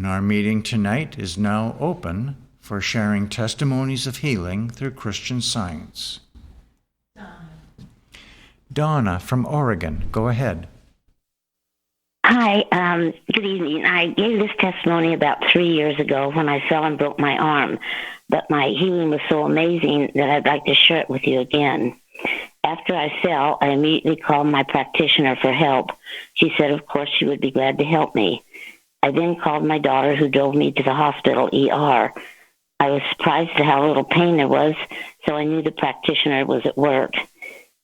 And our meeting tonight is now open for sharing testimonies of healing through Christian Science. Donna from Oregon, go ahead. Hi, good evening. I gave this testimony about 3 years ago when I fell and broke my arm, but my healing was so amazing that I'd like to share it with you again. After I fell, I immediately called my practitioner for help. She said, of course, she would be glad to help me. I then called my daughter, who drove me to the hospital ER. I was surprised at how little pain there was, so I knew the practitioner was at work.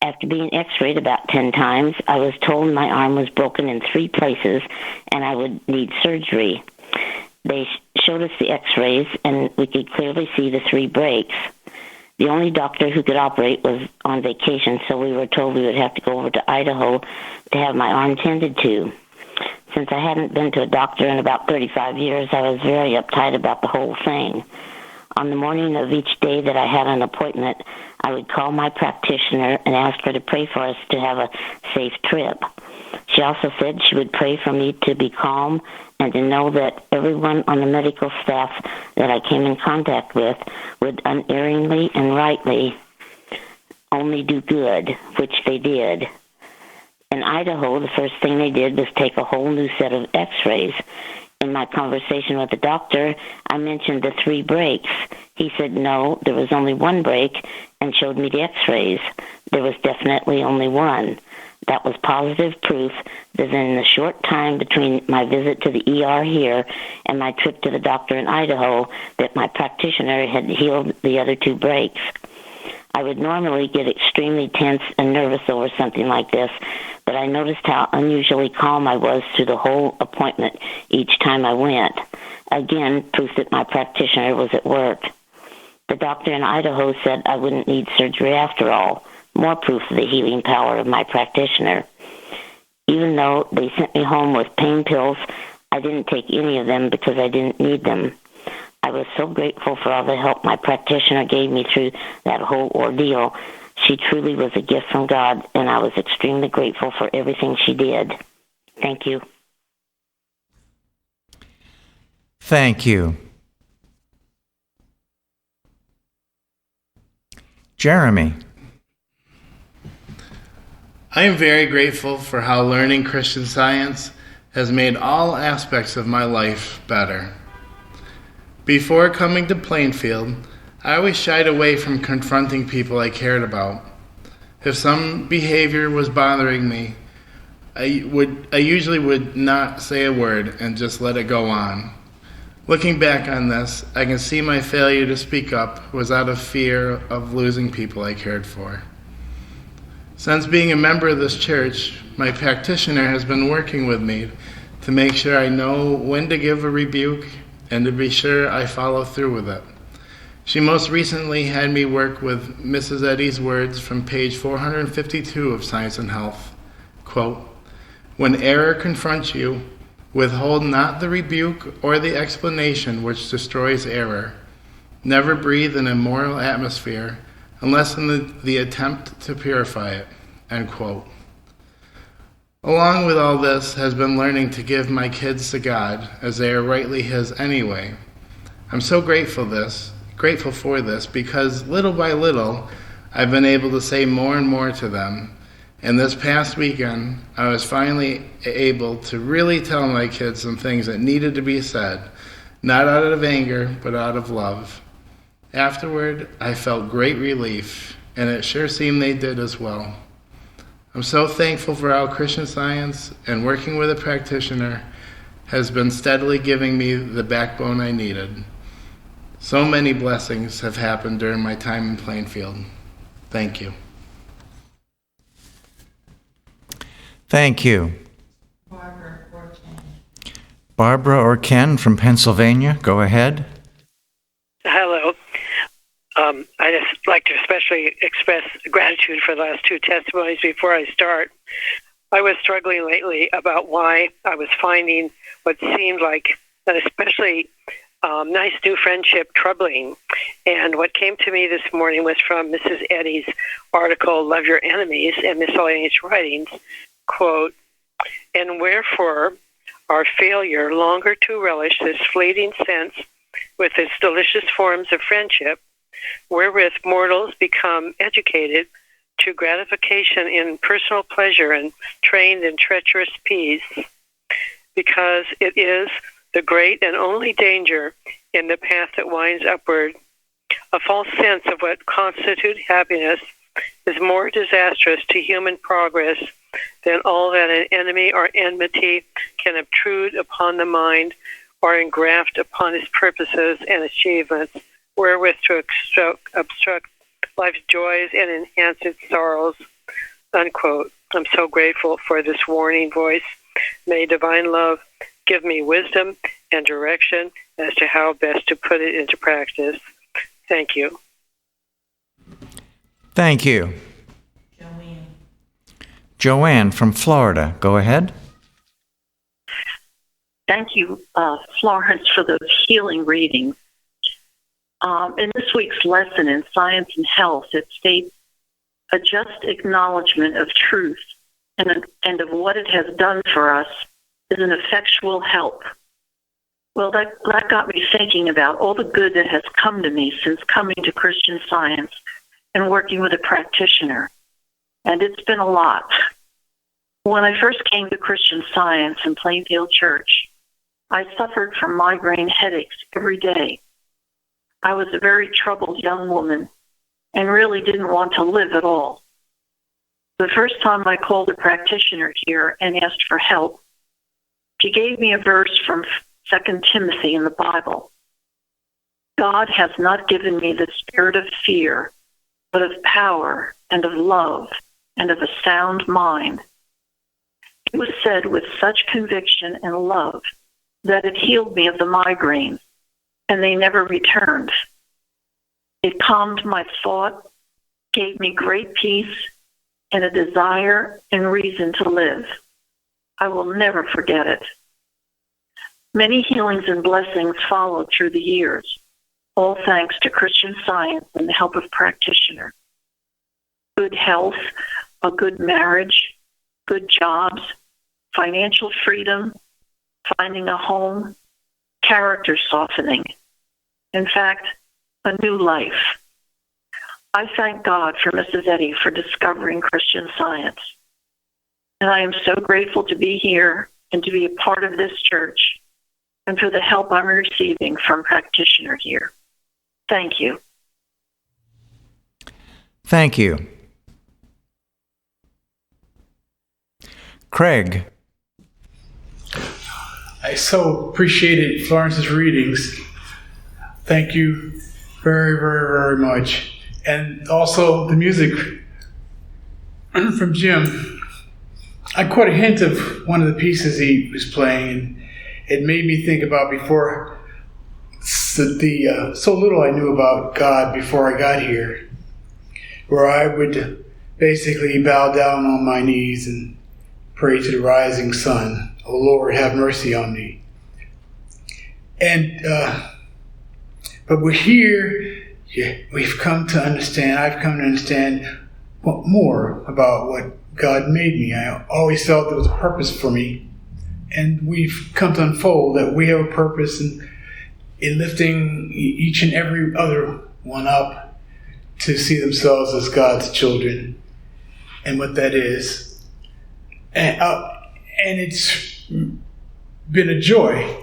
After being x-rayed about 10 times, I was told my arm was broken in 3 places and I would need surgery. They showed us the x-rays and we could clearly see the 3 breaks. The only doctor who could operate was on vacation, so we were told we would have to go over to Idaho to have my arm tended to. Since I hadn't been to a doctor in about 35 years, I was very uptight about the whole thing. On the morning of each day that I had an appointment, I would call my practitioner and ask her to pray for us to have a safe trip. She also said she would pray for me to be calm and to know that everyone on the medical staff that I came in contact with would unerringly and rightly only do good, which they did. In Idaho, the first thing they did was take a whole new set of x-rays. In my conversation with the doctor, I mentioned the 3 breaks. He said no, there was only 1 break, and showed me the x-rays. There was definitely only 1. That was positive proof that in the short time between my visit to the ER here and my trip to the doctor in Idaho, that my practitioner had healed the other 2 breaks. I would normally get extremely tense and nervous over something like this, but I noticed how unusually calm I was through the whole appointment each time I went. Again, proof that my practitioner was at work. The doctor in Idaho said I wouldn't need surgery after all. More proof of the healing power of my practitioner. Even though they sent me home with pain pills, I didn't take any of them because I didn't need them. I was so grateful for all the help my practitioner gave me through that whole ordeal. She truly was a gift from God, and I was extremely grateful for everything she did. Thank you. Thank you. Jeremy. I am very grateful for how learning Christian Science has made all aspects of my life better. Before coming to Plainfield, I always shied away from confronting people I cared about. If some behavior was bothering me, I usually would not say a word and just let it go on. Looking back on this, I can see my failure to speak up was out of fear of losing people I cared for. Since being a member of this church, my practitioner has been working with me to make sure I know when to give a rebuke and to be sure I follow through with it. She most recently had me work with Mrs. Eddy's words from page 452 of Science and Health. Quote, "When error confronts you, withhold not the rebuke or the explanation which destroys error. Never breathe an immoral atmosphere unless in the attempt to purify it." End quote. Along with all this has been learning to give my kids to God, as they are rightly His anyway. I'm so grateful for this, because little by little, I've been able to say more and more to them. And this past weekend, I was finally able to really tell my kids some things that needed to be said, not out of anger, but out of love. Afterward, I felt great relief, and it sure seemed they did as well. I'm so thankful for how Christian Science and working with a practitioner has been steadily giving me the backbone I needed. So many blessings have happened during my time in Plainfield. Thank you. Thank you. Barbara or Ken from Pennsylvania, go ahead. Hello. I just like to especially express gratitude for the last 2 testimonies before I start. I was struggling lately about why I was finding what seemed like an especially nice new friendship troubling. And what came to me this morning was from Mrs. Eddy's article, Love Your Enemies, and miscellaneous writings, quote, "And wherefore our failure longer to relish this fleeting sense with its delicious forms of friendship, wherewith mortals become educated to gratification in personal pleasure and trained in treacherous peace, because it is the great and only danger in the path that winds upward. A false sense of what constitutes happiness is more disastrous to human progress than all that an enemy or enmity can obtrude upon the mind or engraft upon its purposes and achievements, wherewith to obstruct life's joys and enhance its sorrows." Unquote. I'm so grateful for this warning voice. May divine love give me wisdom and direction as to how best to put it into practice. Thank you. Thank you. Joanne from Florida, go ahead. Thank you, Florence, for those healing readings. In this week's lesson in Science and Health, it states a just acknowledgement of truth and of what it has done for us is an effectual help. Well, that got me thinking about all the good that has come to me since coming to Christian Science and working with a practitioner. And it's been a lot. When I first came to Christian Science in Plainfield Church, I suffered from migraine headaches every day. I was a very troubled young woman and really didn't want to live at all. The first time I called a practitioner here and asked for help, she gave me a verse from 2 Timothy in the Bible. God has not given me the spirit of fear, but of power and of love and of a sound mind. It was said with such conviction and love that it healed me of the migraines, and they never returned. It calmed my thought, gave me great peace, and a desire and reason to live. I will never forget it. Many healings and blessings followed through the years, all thanks to Christian Science and the help of practitioners. Good health, a good marriage, good jobs, financial freedom, finding a home, character softening. In fact, a new life. I thank God for Mrs. Eddy for discovering Christian Science. And I am so grateful to be here and to be a part of this church and for the help I'm receiving from practitioner here. Thank you. Thank you. Craig. I so appreciated Florence's readings. Thank you very, very, very much. And also the music from Jim. I caught a hint of one of the pieces he was playing, and it made me think about before so little I knew about God before I got here, where I would basically bow down on my knees and pray to the rising sun, "Oh Lord, have mercy on me." And but we're here. We've come to understand. I've come to understand more about what God made me. I always felt there was a purpose for me, and we've come to unfold that we have a purpose in lifting each and every other one up to see themselves as God's children, and what that is. And it's been a joy,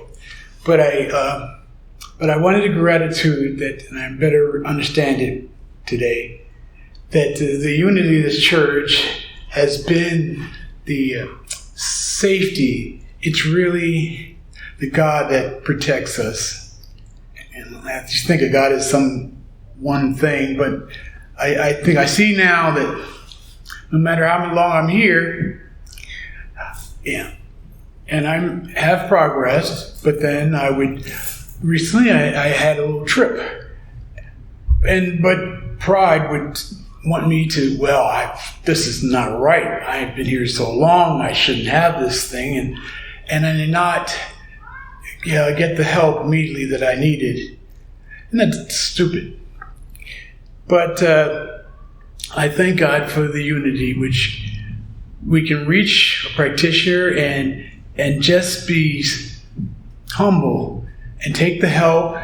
but I wanted a gratitude that, and I better understand it today, that the unity of this church has been the safety. It's really the God that protects us. And I just think of God as some one thing, but I think I see now that no matter how long I'm here, and I have progressed, but then recently I had a little trip, but pride would want me to, this is not right. I've been here so long, I shouldn't have this thing, and I did not get the help immediately that I needed, and that's stupid. But I thank God for the unity which we can reach a practitioner, and and just be humble and take the help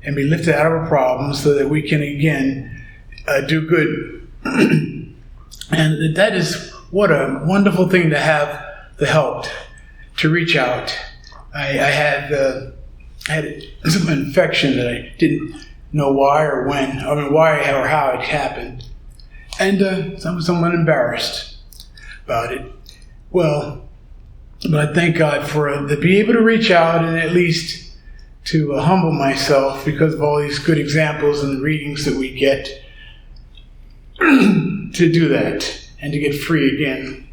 and be lifted out of our problems so that we can again do good. And that is what a wonderful thing to have the help to reach out. I had some infection that I didn't know why or when, why or how it happened. And I was somewhat embarrassed about it. Well, but I thank God for to be able to reach out and at least to humble myself because of all these good examples and readings that we get to do that and to get free again.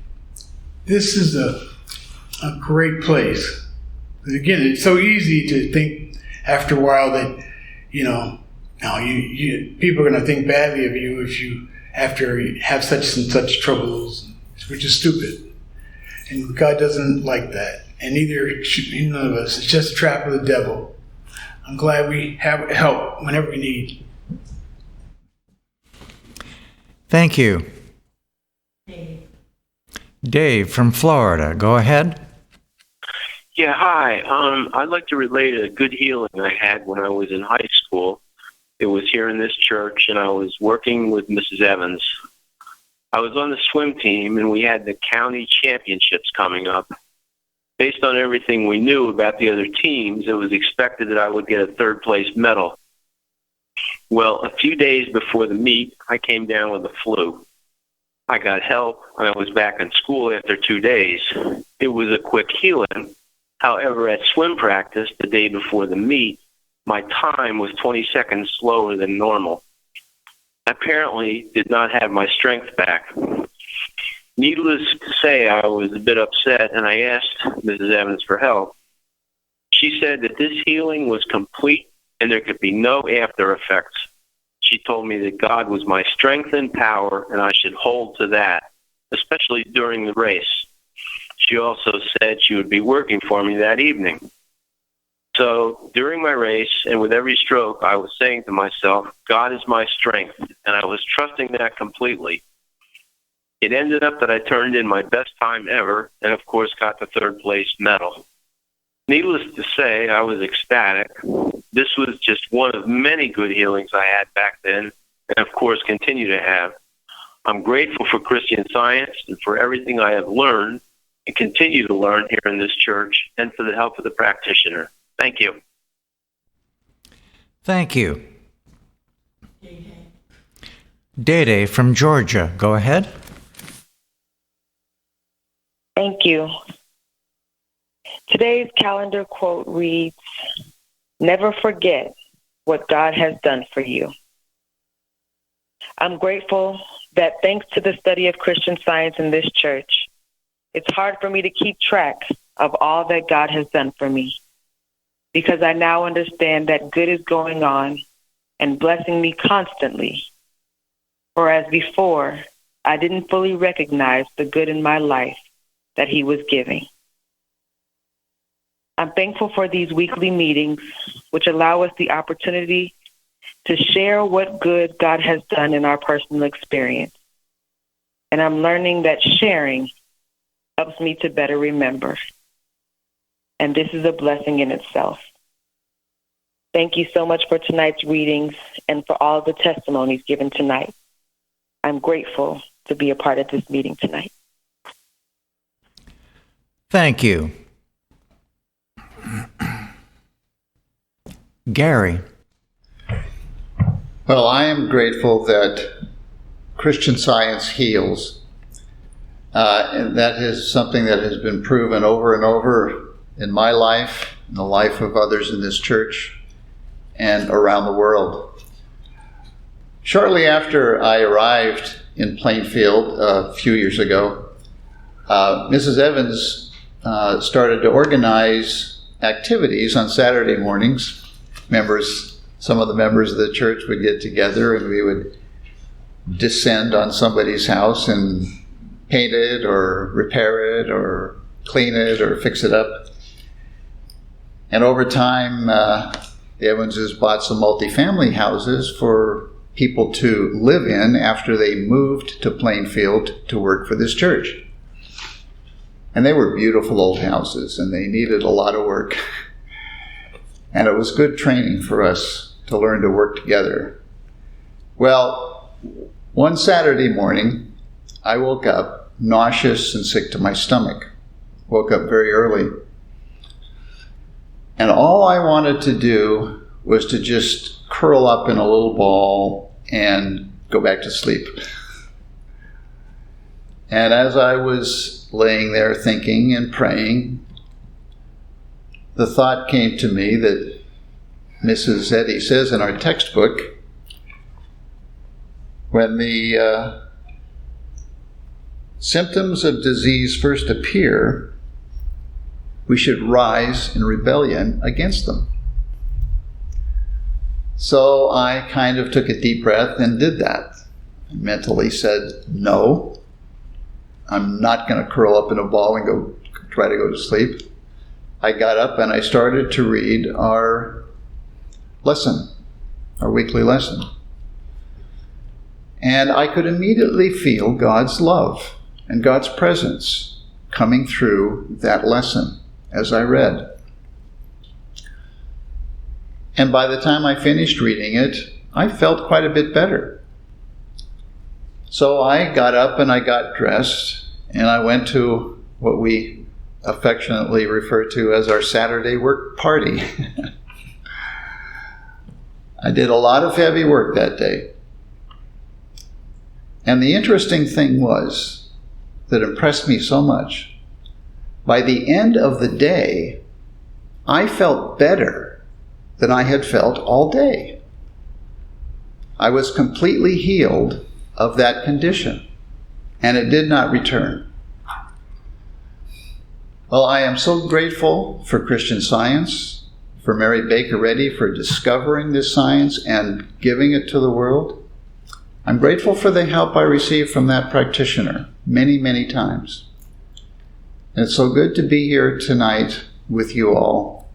This is a great place. Again, it's so easy to think after a while that, people are going to think badly of you if you after you have such and such troubles, which is stupid. And God doesn't like that. And neither should none of us. It's just a trap of the devil. I'm glad we have help whenever we need. Thank you. Dave from Florida, go ahead. Yeah, hi. I'd like to relate a good healing I had when I was in high school. It was here in this church, and I was working with Mrs. Evans. I was on the swim team, and we had the county championships coming up. Based on everything we knew about the other teams, it was expected that I would get a third-place medal. Well, a few days before the meet, I came down with the flu. I got help, and I was back in school after 2 days. It was a quick healing. However, at swim practice the day before the meet, my time was 20 seconds slower than normal. I apparently did not have my strength back. Needless to say, I was a bit upset, and I asked Mrs. Evans for help. She said that this healing was complete and there could be no after effects. She told me that God was my strength and power, and I should hold to that, especially during the race. She also said she would be working for me that evening. So during my race and with every stroke, I was saying to myself, God is my strength, and I was trusting that completely. It ended up that I turned in my best time ever and, of course, got the third-place medal. Needless to say, I was ecstatic. This was just one of many good healings I had back then and, of course, continue to have. I'm grateful for Christian Science and for everything I have learned and continue to learn here in this church and for the help of the practitioner. Thank you. Thank you. Dede from Georgia, go ahead. Thank you. Today's calendar quote reads, "Never forget what God has done for you." I'm grateful that thanks to the study of Christian Science in this church, it's hard for me to keep track of all that God has done for me, because I now understand that good is going on and blessing me constantly. Whereas before, I didn't fully recognize the good in my life that He was giving. I'm thankful for these weekly meetings, which allow us the opportunity to share what good God has done in our personal experience. And I'm learning that sharing helps me to better remember. And this is a blessing in itself. Thank you so much for tonight's readings and for all the testimonies given tonight. I'm grateful to be a part of this meeting tonight. Thank you. Gary. Well, I am grateful that Christian Science heals. And that is something that has been proven over and over in my life, in the life of others in this church, and around the world. Shortly after I arrived in Plainfield a few years ago, Mrs. Evans started to organize activities on Saturday mornings. Some of the members of the church would get together and we would descend on somebody's house and paint it or repair it or clean it or fix it up. And over time, the Evanses bought some multifamily houses for people to live in after they moved to Plainfield to work for this church. And they were beautiful old houses, and they needed a lot of work. And it was good training for us to learn to work together. Well, one Saturday morning, I woke up nauseous and sick to my stomach. Woke up very early. And all I wanted to do was to just curl up in a little ball and go back to sleep. And as I was laying there thinking and praying, the thought came to me that Mrs. Eddy says in our textbook, when the symptoms of disease first appear, we should rise in rebellion against them. So I kind of took a deep breath and did that. I mentally said, no, I'm not going to curl up in a ball and try to go to sleep. I got up and I started to read our lesson, our weekly lesson. And I could immediately feel God's love and God's presence coming through that lesson as I read. And by the time I finished reading it, I felt quite a bit better. So I got up and I got dressed, and I went to what we affectionately refer to as our Saturday work party. I did a lot of heavy work that day. And the interesting thing was, that impressed me so much, by the end of the day, I felt better than I had felt all day. I was completely healed of that condition, and it did not return. Well, I am so grateful for Christian Science, for Mary Baker Eddy for discovering this science and giving it to the world. I'm grateful for the help I received from that practitioner many, many times. And it's so good to be here tonight with you all.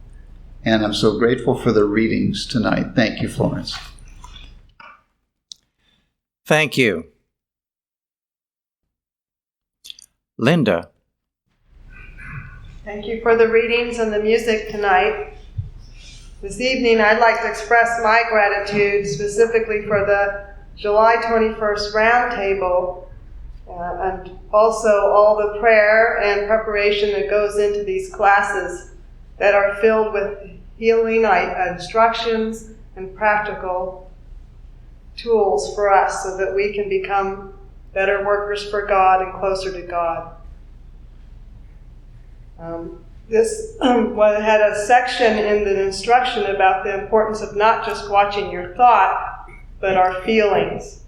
And I'm so grateful for the readings tonight. Thank you, Florence. Thank you. Linda. Thank you for the readings and the music tonight. This evening, I'd like to express my gratitude specifically for the July 21st Roundtable, and also all the prayer and preparation that goes into these classes that are filled with healing instructions and practical tools for us so that we can become better workers for God and closer to God. This had a section in the instruction about the importance of not just watching your thought, but our feelings.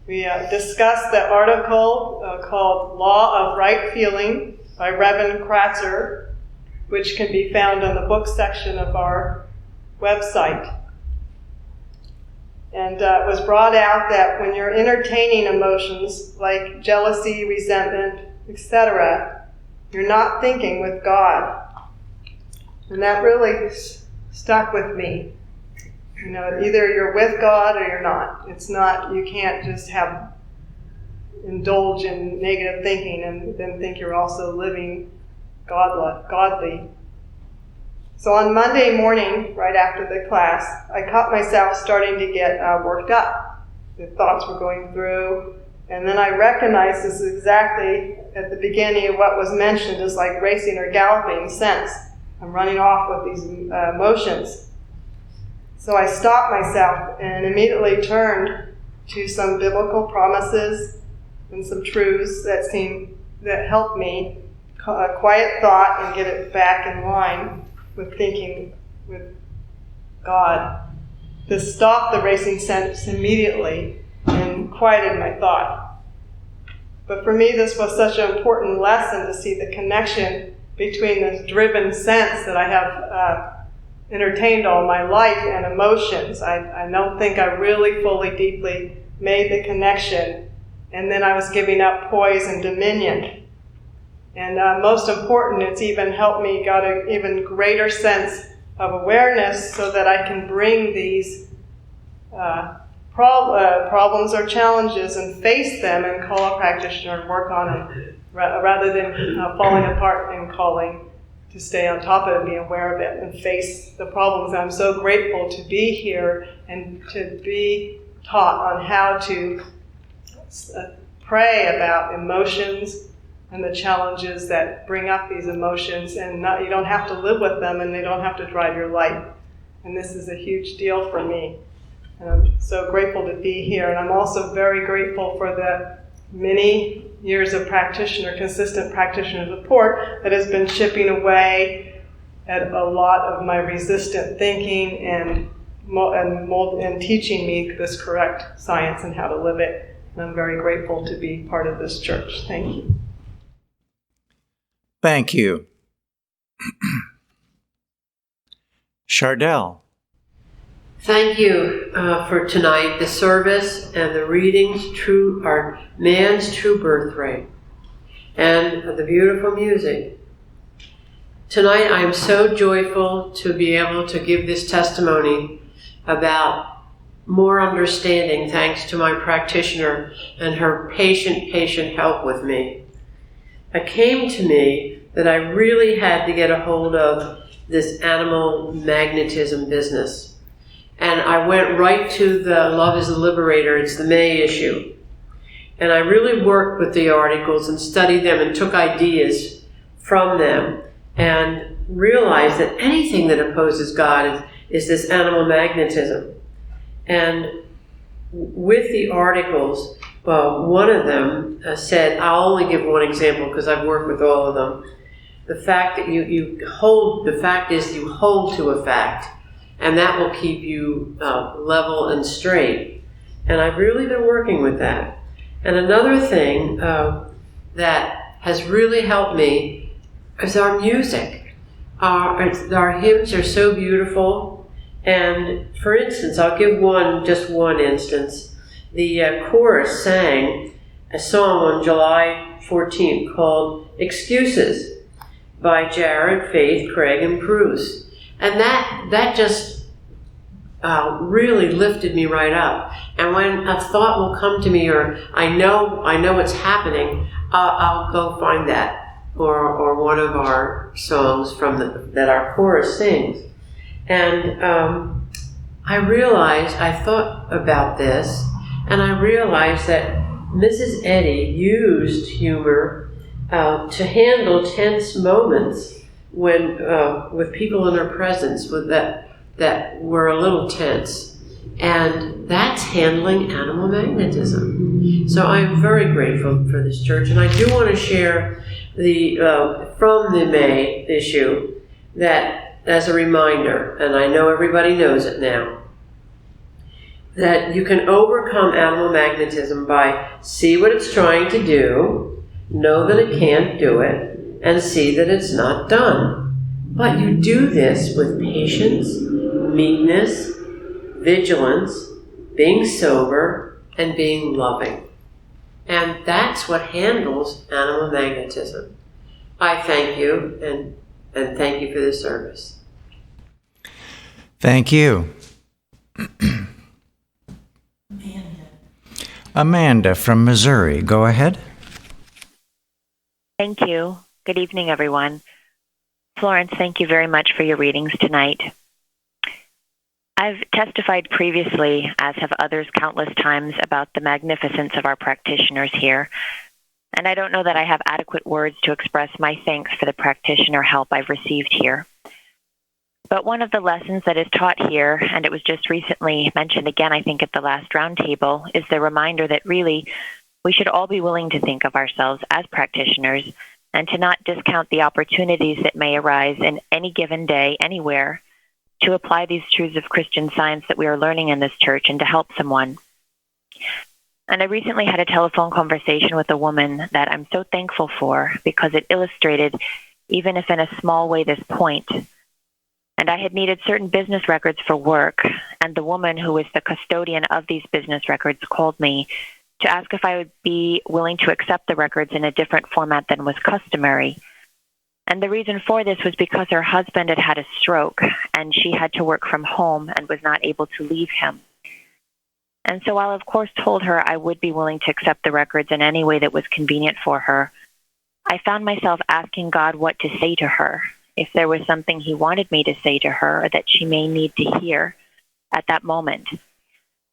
We discussed the article called Law of Right Feeling by Reverend Kratzer, which can be found on the book section of our website. And it was brought out that when you're entertaining emotions like jealousy, resentment, etc., you're not thinking with God. And that really stuck with me. You know, either you're with God or you're not. It's not, you can't just indulge in negative thinking and then think you're also living godly. So on Monday morning, right after the class, I caught myself starting to get worked up. The thoughts were going through, and then I recognized this exactly at the beginning of what was mentioned as like racing or galloping sense. I'm running off with these emotions. So I stopped myself and immediately turned to some biblical promises and some truths that helped me quiet thought and get it back in line with thinking with God. This stopped the racing sense immediately and quieted my thought. But for me, this was such an important lesson to see the connection between this driven sense that I have entertained all my life and emotions. I don't think I really fully, deeply made the connection. And then I was giving up poise and dominion. And most important, it's even helped me got an even greater sense of awareness so that I can bring these problems or challenges and face them and call a practitioner and work on them rather than falling apart and calling, to stay on top of it, be aware of it, and face the problems. I'm so grateful to be here and to be taught on how to pray about emotions and the challenges that bring up these emotions, and you don't have to live with them, and they don't have to drive your life. And this is a huge deal for me. And I'm so grateful to be here, and I'm also very grateful for the many years of consistent practitioner support that has been chipping away at a lot of my resistant thinking and teaching me this correct science and how to live it. And I'm very grateful to be part of this church. Thank you. Thank you. Chardell. Thank you for tonight. The service and the readings are man's true birthright, and the beautiful music. Tonight I'm so joyful to be able to give this testimony about more understanding thanks to my practitioner and her patient help with me. It came to me that I really had to get a hold of this animal magnetism business. And I went right to the Love is the Liberator, it's the May issue. And I really worked with the articles and studied them and took ideas from them and realized that anything that opposes God is this animal magnetism. And with the articles, one of them said, I'll only give one example because I've worked with all of them. The fact that you hold to a fact, and that will keep you level and straight. And I've really been working with that. And another thing that has really helped me is our music. Our hymns are so beautiful. And for instance, I'll give just one instance. The chorus sang a song on July 14th called Excuses by Jared, Faith, Craig, and Bruce. And that just really lifted me right up. And when a thought will come to me, or I know it's happening, I'll go find that, or one of our songs that our chorus sings. And I thought about this, and I realized that Mrs. Eddy used humor to handle tense moments when with people in her presence that were a little tense, and that's handling animal magnetism. So I'm very grateful for this church, and I do want to share from the May issue that as a reminder, and I know everybody knows it now, that you can overcome animal magnetism by see what it's trying to do, know that it can't do it, and see that it's not done. But you do this with patience, meekness, vigilance, being sober, and being loving. And that's what handles animal magnetism. I thank you, and thank you for this service. Thank you. Amanda from Missouri, go ahead. Thank you. Good evening, everyone. Florence, thank you very much for your readings tonight. I've testified previously, as have others countless times, about the magnificence of our practitioners here. And I don't know that I have adequate words to express my thanks for the practitioner help I've received here. But one of the lessons that is taught here, and it was just recently mentioned again, I think, at the last roundtable, is the reminder that really we should all be willing to think of ourselves as practitioners and to not discount the opportunities that may arise in any given day, anywhere, to apply these truths of Christian Science that we are learning in this church and to help someone. And I recently had a telephone conversation with a woman that I'm so thankful for because it illustrated, even if in a small way, this point. And I had needed certain business records for work, and the woman who was the custodian of these business records called me to ask if I would be willing to accept the records in a different format than was customary. And the reason for this was because her husband had had a stroke, and she had to work from home and was not able to leave him. And so while, of course, told her I would be willing to accept the records in any way that was convenient for her, I found myself asking God what to say to her, if there was something he wanted me to say to her or that she may need to hear at that moment.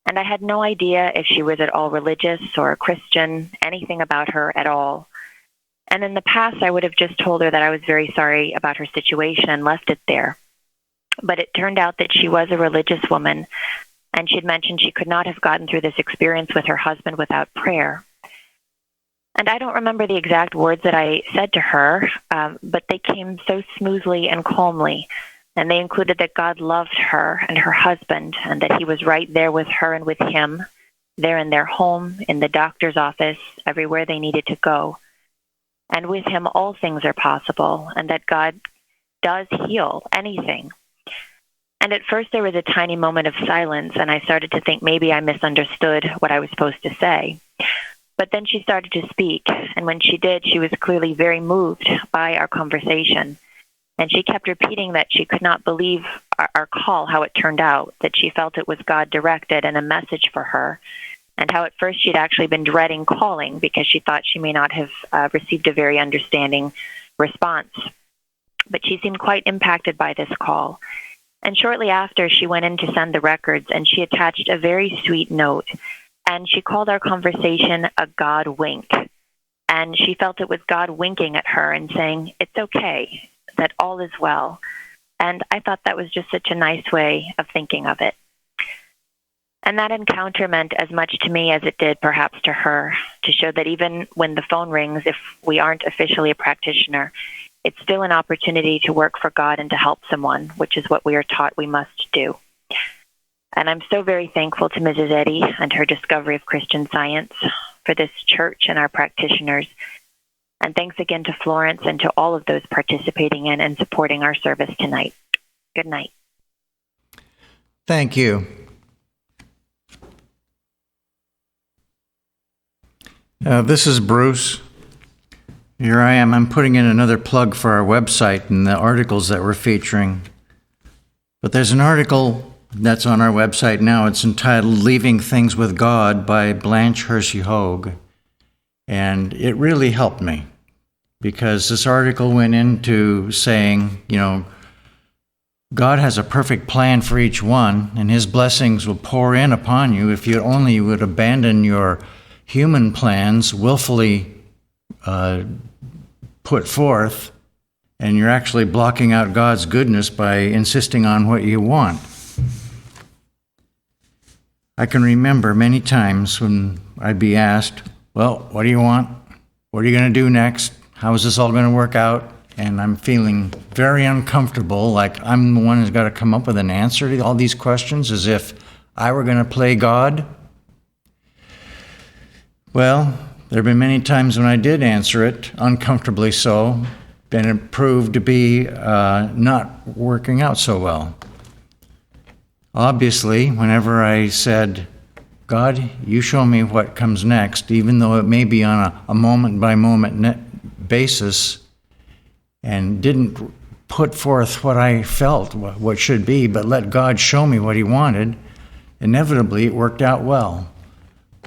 And I had no idea if she was at all religious or a Christian, anything about her at all. And in the past, I would have just told her that I was very sorry about her situation and left it there. But it turned out that she was a religious woman, and she'd mentioned she could not have gotten through this experience with her husband without prayer. And I don't remember the exact words that I said to her, but they came so smoothly and calmly. And they included that God loved her and her husband, and that he was right there with her and with him, there in their home, in the doctor's office, everywhere they needed to go. And with him, all things are possible, and that God does heal anything. And at first, there was a tiny moment of silence, and I started to think maybe I misunderstood what I was supposed to say. But then she started to speak, and when she did, she was clearly very moved by our conversation. And she kept repeating that she could not believe our call, how it turned out, that she felt it was God-directed and a message for her, and how at first she'd actually been dreading calling because she thought she may not have received a very understanding response. But she seemed quite impacted by this call. And shortly after, she went in to send the records, and she attached a very sweet note. And she called our conversation a God wink. And she felt it was God winking at her and saying, "It's okay, that all is well." And I thought that was just such a nice way of thinking of it. And that encounter meant as much to me as it did perhaps to her, to show that even when the phone rings, if we aren't officially a practitioner, it's still an opportunity to work for God and to help someone, which is what we are taught we must do. And I'm so very thankful to Mrs. Eddy and her discovery of Christian Science, for this church and our practitioners. And thanks again to Florence and to all of those participating in and supporting our service tonight. Good night. Thank you. This is Bruce. Here I am. I'm putting in another plug for our website and the articles that we're featuring. But there's an article that's on our website now. It's entitled "Leaving Things with God" by Blanche Hersey Hogue. And it really helped me, because this article went into saying, God has a perfect plan for each one, and his blessings will pour in upon you if you only would abandon your human plans willfully put forth, and you're actually blocking out God's goodness by insisting on what you want. I can remember many times when I'd be asked, "Well, what do you want? What are you going to do next? How is this all going to work out?" And I'm feeling very uncomfortable, like I'm the one who's got to come up with an answer to all these questions, as if I were going to play God. Well, there have been many times when I did answer it, uncomfortably so, and it proved to be not working out so well. Obviously, whenever I said, "God, you show me what comes next," even though it may be on a moment-by-moment basis, and didn't put forth what I felt, what should be, but let God show me what he wanted, inevitably it worked out well.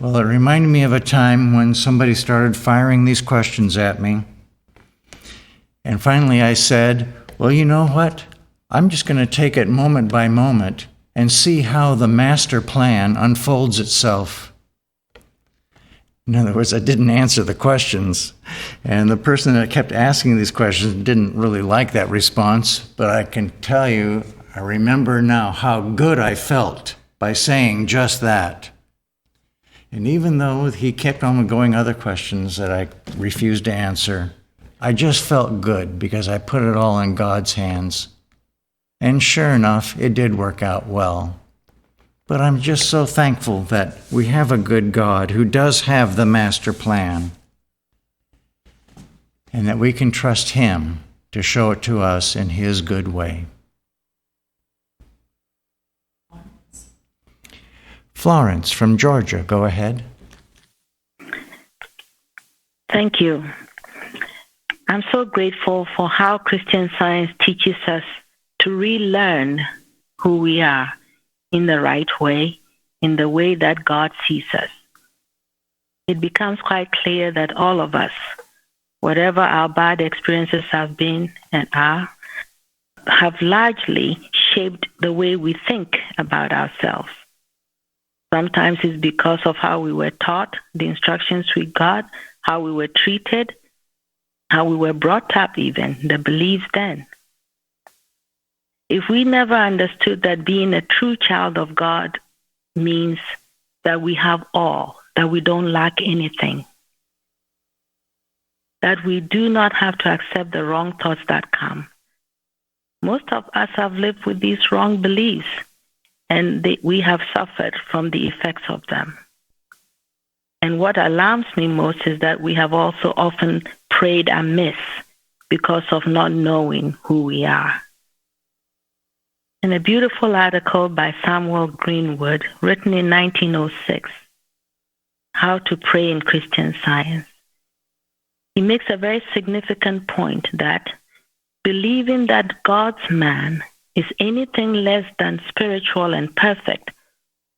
Well, it reminded me of a time when somebody started firing these questions at me. And finally I said, "Well, you know what? I'm just going to take it moment by moment and see how the master plan unfolds itself." In other words, I didn't answer the questions. And the person that kept asking these questions didn't really like that response. But I can tell you, I remember now how good I felt by saying just that. And even though he kept on going other questions that I refused to answer, I just felt good because I put it all in God's hands. And sure enough, it did work out well. But I'm just so thankful that we have a good God who does have the master plan, and that we can trust him to show it to us in his good way. Florence from Georgia, go ahead. Thank you. I'm so grateful for how Christian Science teaches us to relearn who we are in the right way, in the way that God sees us. It becomes quite clear that all of us, whatever our bad experiences have been and are, have largely shaped the way we think about ourselves. Sometimes it's because of how we were taught, the instructions we got, how we were treated, how we were brought up even, the beliefs then. If we never understood that being a true child of God means that we have all, that we don't lack anything, that we do not have to accept the wrong thoughts that come. Most of us have lived with these wrong beliefs, and we have suffered from the effects of them. And what alarms me most is that we have also often prayed amiss because of not knowing who we are. In a beautiful article by Samuel Greenwood, written in 1906, How to Pray in Christian Science, he makes a very significant point that believing that God's man is anything less than spiritual and perfect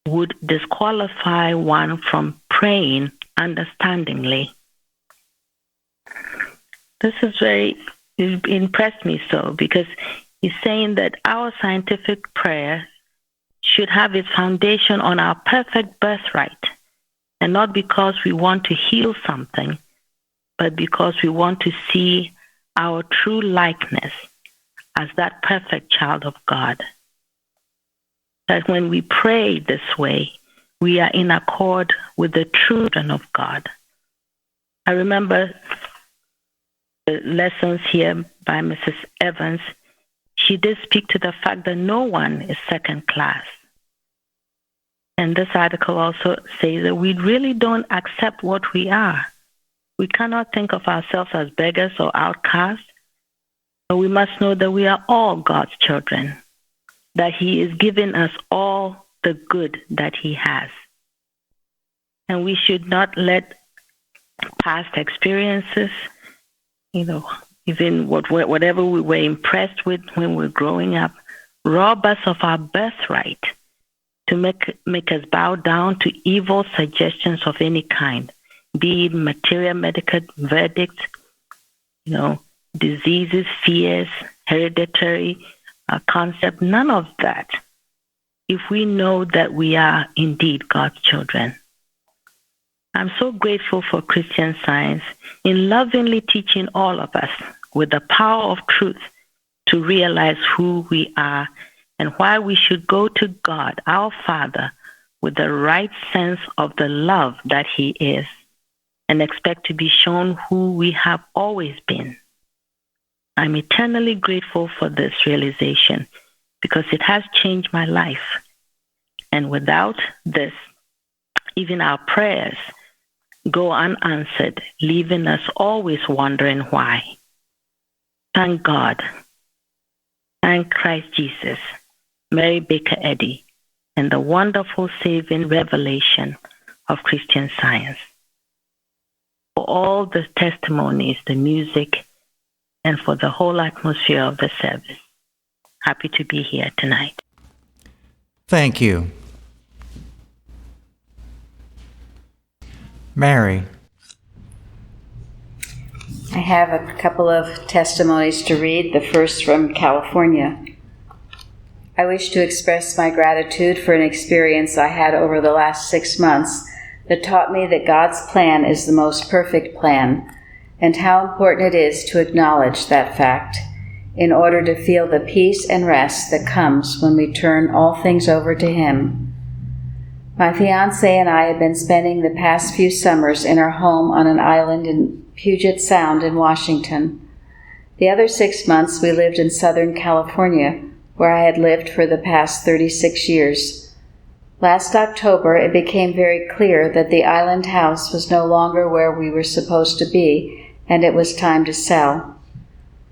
would disqualify one from praying understandingly. This it impressed me so, because he's saying that our scientific prayer should have its foundation on our perfect birthright, and not because we want to heal something, but because we want to see our true likeness as that perfect child of God. That when we pray this way, we are in accord with the children of God. I remember the lessons here by Mrs. Evans. She did speak to the fact that no one is second class. And this article also says that we really don't accept what we are. We cannot think of ourselves as beggars or outcasts, but we must know that we are all God's children, that He is giving us all the good that He has. And we should not let past experiences, even whatever we were impressed with when we were growing up, rob us of our birthright to make us bow down to evil suggestions of any kind, be it material medical verdicts, diseases, fears, hereditary concept, none of that, if we know that we are indeed God's children. I'm so grateful for Christian Science in lovingly teaching all of us with the power of truth to realize who we are and why we should go to God, our Father, with the right sense of the love that He is, and expect to be shown who we have always been. I'm eternally grateful for this realization because it has changed my life. And without this, even our prayers go unanswered, leaving us always wondering why. Thank God. Thank Christ Jesus, Mary Baker Eddy, and the wonderful saving revelation of Christian Science. For all the testimonies, the music, and for the whole atmosphere of the service. Happy to be here tonight. Thank you. Mary. I have a couple of testimonies to read, the first from California. I wish to express my gratitude for an experience I had over the last 6 months that taught me that God's plan is the most perfect plan, and how important it is to acknowledge that fact in order to feel the peace and rest that comes when we turn all things over to Him. My fiancé and I have been spending the past few summers in our home on an island in Puget Sound in Washington. The other 6 months we lived in Southern California, where I had lived for the past 36 years. Last October, it became very clear that the island house was no longer where we were supposed to be, and it was time to sell.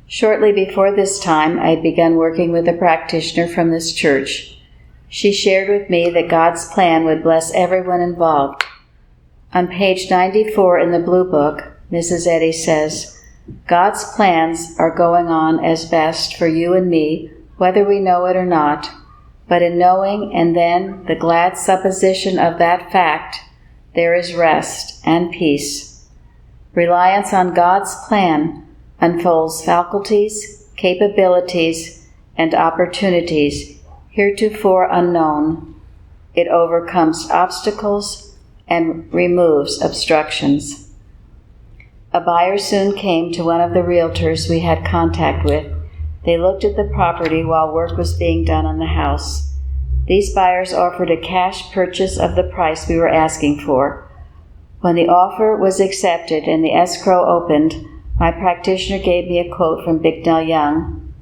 Shortly before this time, I had begun working with a practitioner from this church. She shared with me that God's plan would bless everyone involved. On page 94 in the Blue Book, Mrs. Eddy says, God's plans are going on as best for you and me, whether we know it or not, but in knowing and then the glad supposition of that fact, there is rest and peace. Reliance on God's plan unfolds faculties, capabilities, and opportunities heretofore unknown. It overcomes obstacles and removes obstructions. A buyer soon came to one of the realtors we had contact with. They looked at the property while work was being done on the house. These buyers offered a cash purchase of the price we were asking for. When the offer was accepted and the escrow opened, my practitioner gave me a quote from Bicknell Young.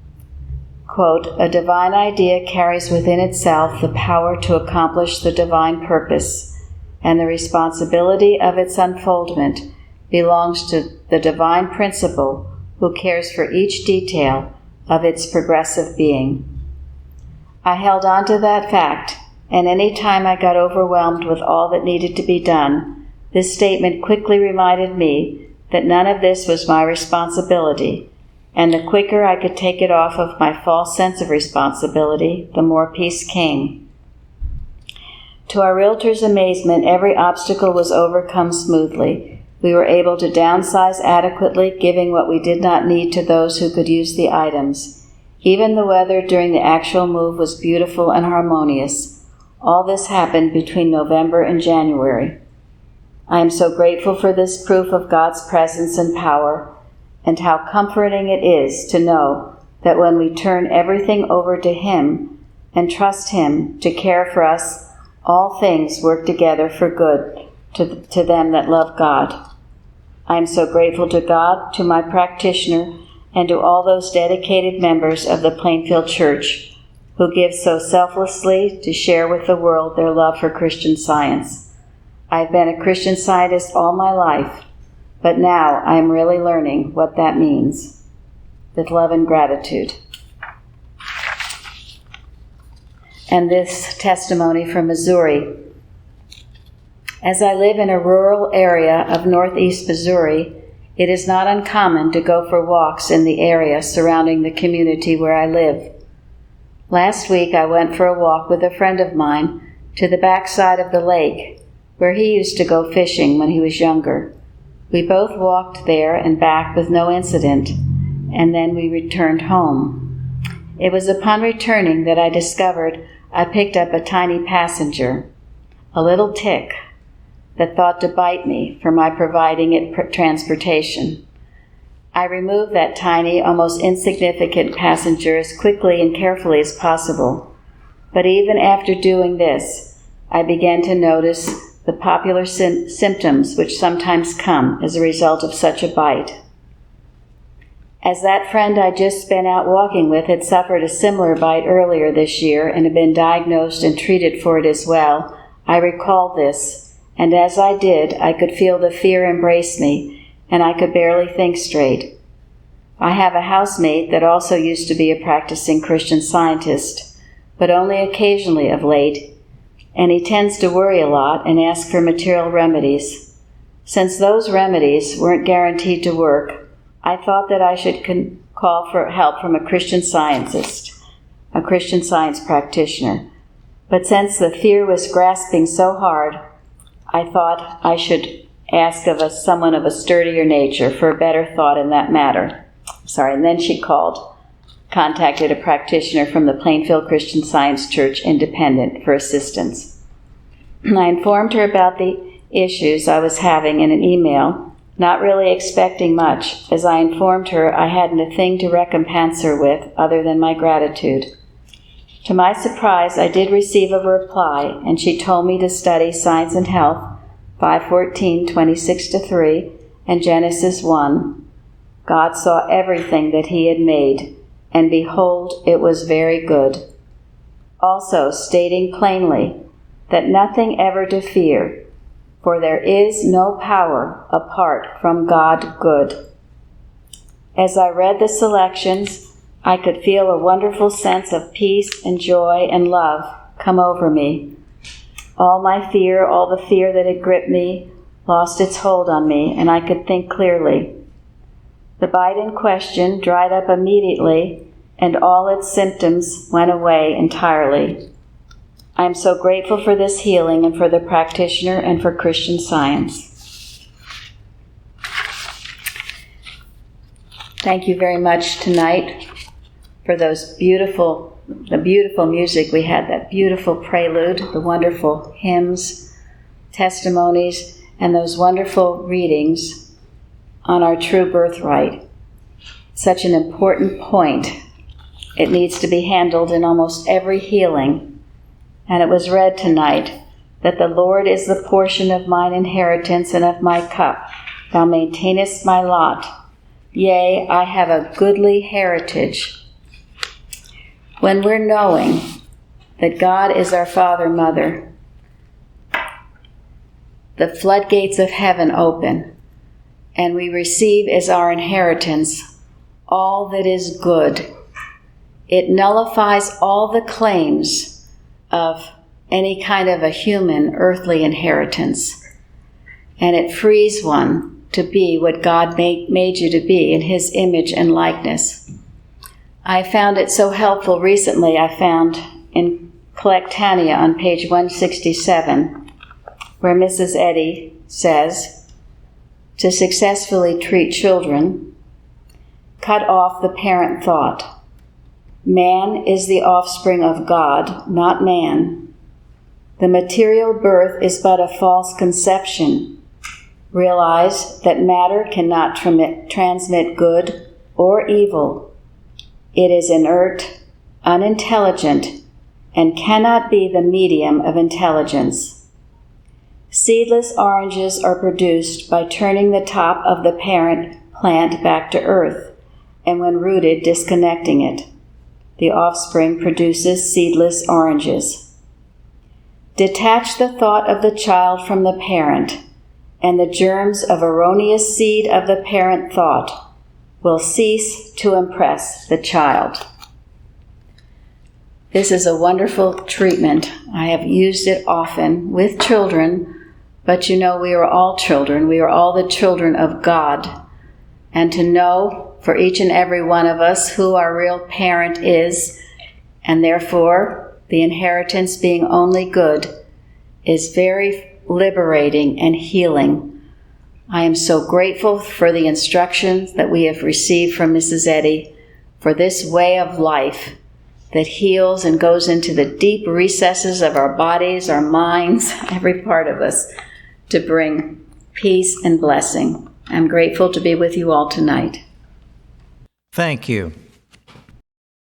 Quote, "A divine idea carries within itself the power to accomplish the divine purpose, and the responsibility of its unfoldment belongs to the divine principle who cares for each detail of its progressive being." I held on to that fact, and any time I got overwhelmed with all that needed to be done, this statement quickly reminded me that none of this was my responsibility, and the quicker I could take it off of my false sense of responsibility, the more peace came. To our realtor's amazement, every obstacle was overcome smoothly. We were able to downsize adequately, giving what we did not need to those who could use the items. Even the weather during the actual move was beautiful and harmonious. All this happened between November and January. I am so grateful for this proof of God's presence and power, and how comforting it is to know that when we turn everything over to Him and trust Him to care for us, all things work together for good to them that love God. I am so grateful to God, to my practitioner, and to all those dedicated members of the Plainfield Church who give so selflessly to share with the world their love for Christian Science. I've been a Christian Scientist all my life, but now I am really learning what that means. With love and gratitude. And this testimony from Missouri. As I live in a rural area of northeast Missouri, it is not uncommon to go for walks in the area surrounding the community where I live. Last week I went for a walk with a friend of mine to the backside of the lake, where he used to go fishing when he was younger. We both walked there and back with no incident, and then we returned home. It was upon returning that I discovered I picked up a tiny passenger, a little tick, that thought to bite me for my providing it transportation. I removed that tiny, almost insignificant passenger as quickly and carefully as possible. But even after doing this, I began to notice the popular symptoms which sometimes come as a result of such a bite. As that friend I just been out walking with had suffered a similar bite earlier this year and had been diagnosed and treated for it as well, I recalled this, and as I did, I could feel the fear embrace me, and I could barely think straight. I have a housemate that also used to be a practicing Christian Scientist, but only occasionally of late, and he tends to worry a lot and ask for material remedies. Since those remedies weren't guaranteed to work, I thought that I should call for help from a Christian Scientist, a Christian Science practitioner. But since the fear was grasping so hard, I thought I should ask of someone of a sturdier nature for a better thought in that matter. And then she contacted a practitioner from the Plainfield Christian Science Church Independent for assistance. I informed her about the issues I was having in an email, not really expecting much, as I informed her I hadn't a thing to recompense her with other than my gratitude. To my surprise, I did receive a reply, and she told me to study Science and Health 5:14:26-3 and Genesis 1. God saw everything that He had made, and behold, it was very good. Also stating plainly that nothing ever to fear, for there is no power apart from God good. As I read the selections, I could feel a wonderful sense of peace and joy and love come over me. All the fear that had gripped me, lost its hold on me, and I could think clearly. The bite in question dried up immediately, and all its symptoms went away entirely. I am so grateful for this healing and for the practitioner and for Christian Science. Thank you very much tonight for the beautiful music we had, that beautiful prelude, the wonderful hymns, testimonies, and those wonderful readings on our true birthright. Such an important point. It needs to be handled in almost every healing. And it was read tonight that the Lord is the portion of mine inheritance and of my cup. Thou maintainest my lot. Yea, I have a goodly heritage. When we're knowing that God is our Father, Mother, the floodgates of heaven open, and we receive as our inheritance all that is good. It nullifies all the claims of any kind of a human earthly inheritance, and it frees one to be what God made you to be in His image and likeness. I found it so helpful recently. I found in Collectania on page 167, where Mrs. Eddy says, to successfully treat children, cut off the parent thought. Man is the offspring of God, not man. The material birth is but a false conception. Realize that matter cannot transmit good or evil. It is inert, unintelligent, and cannot be the medium of intelligence. Seedless oranges are produced by turning the top of the parent plant back to earth, and when rooted, disconnecting it. The offspring produces seedless oranges. Detach the thought of the child from the parent, and the germs of erroneous seed of the parent thought will cease to impress the child. This is a wonderful treatment. I have used it often with children, but we are all children. We are all the children of God. And to know for each and every one of us who our real parent is, and therefore the inheritance being only good, is very liberating and healing. I am so grateful for the instructions that we have received from Mrs. Eddy for this way of life that heals and goes into the deep recesses of our bodies, our minds, every part of us, to bring peace and blessing. I'm grateful to be with you all tonight. Thank you.